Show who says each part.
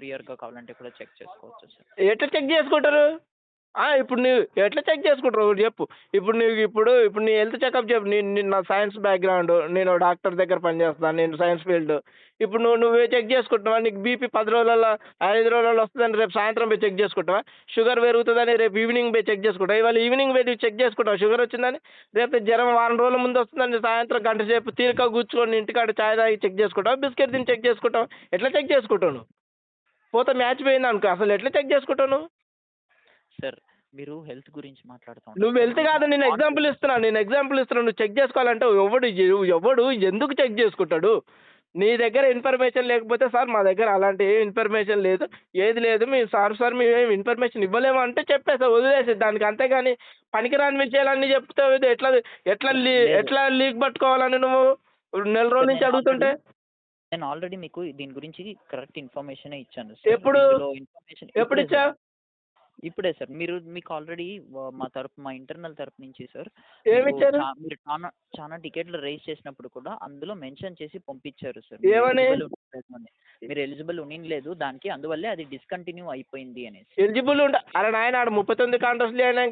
Speaker 1: ప్రియర్‌గా కావాలంటే కూడా చెక్ చేసుకోవచ్చు సార్.
Speaker 2: ఎట్లా చెక్ చేసుకుంటారు? ఇప్పుడు నువ్వు ఎట్లా చెక్ చేసుకుంటారు ఒకటి చెప్పు. ఇప్పుడు నీ హెల్త్ చెకప్ చెప్పు. నా సైన్స్ బ్యాక్‌గ్రౌండ్. నేను డాక్టర్ దగ్గర పనిచేస్తున్నాను. నేను సైన్స్ ఫీల్డ్. ఇప్పుడు నువ్వే చెక్ చేసుకుంటున్నావా? నీకు బీపీ 10 రోజులల్లో, 5 రోజులలో వస్తదని రేపు సాయంత్రం పోయి చెక్ చేసుకుంటావా? షుగర్ పెరుగుతదని రేపు ఈవినింగ్ పోయి చెక్ చేసుకుంటావా? ఇవాళ ఈవినింగ్ పోయి నువ్వు చెక్ చేసుకుంటావా షుగర్ వచ్చిందని? రేపు జ్వరం వారం రోజుల ముందు వస్తుందని సాయంత్రం గంట సేపు తీరిక కూర్చొని ఇంటికాడ చాయ్ తాగి చెక్ చేసుకుంటావా? బిస్కెట్ తిని చెక్ చేసుకుంటావా? ఎట్లా చెక్ చేసుకుంటావు నువ్వు? పోతే మ్యాచ్ పోయిందనుకో అసలు ఎట్లా చెక్ చేసుకుంటావు నువ్వు?
Speaker 1: సార్ మీరు హెల్త్ గురించి మాట్లాడుతూ ఉన్నారు
Speaker 2: నువ్వు
Speaker 1: సార్.
Speaker 2: హెల్త్ కాదు నేను ఎగ్జాంపుల్ ఇస్తున్నా. నువ్వు చెక్ చేసుకోవాలంటే ఎవడు ఎందుకు చెక్ చేసుకుంటాడు? నీ దగ్గర ఇన్ఫర్మేషన్ లేకపోతే సార్ మా దగ్గర అలాంటి ఏ ఇన్ఫర్మేషన్ లేదు. ఏది లేదు మేము సార్ మేమేమి ఇన్ఫర్మేషన్ ఇవ్వలేము అంటే చెప్పేసా వదిలేసేయి దానికి. అంతేగాని పనికిరాని విషయాలన్నీ చెప్తే ఎట్లా ఎట్లా
Speaker 1: లేదు
Speaker 2: ఎట్లా లీక్ పట్టుకోవాలని నువ్వు నెల రోజుల
Speaker 1: సార్,
Speaker 2: నుంచి అడుగుతుంటే?
Speaker 1: నేను ఆల్రెడీ మీకు దీని గురించి కరెక్ట్ ఇన్ఫర్మేషనే ఇచ్చాను సార్.
Speaker 2: ఎప్పుడు?
Speaker 1: ఇందులో ఇన్ఫర్మేషన్ ఇప్పుడే
Speaker 2: ఎప్పుడిచ్చావు?
Speaker 1: సార్. ఇప్పుడే సార్. మీకు ఆల్రెడీ మా ఇంటర్నల్ తరపు నుంచి సార్
Speaker 2: ఏమిచ్చారు?
Speaker 1: మీరు చాలా టికెట్లు రైజ్ చేసినప్పుడు కూడా అందులో మెన్షన్ చేసి పంపించారు సార్.
Speaker 2: ఏమని?
Speaker 1: మీరు ఎలిజిబుల్ ఉండలేదు దానికి, అందువల్లే అది డిస్కంటిన్యూ అయిపోయింది అనేసి.
Speaker 2: ఎలిజిబుల్ అరే నాయన ఆడు 39 కాంటెస్ట్‌లు అయినాక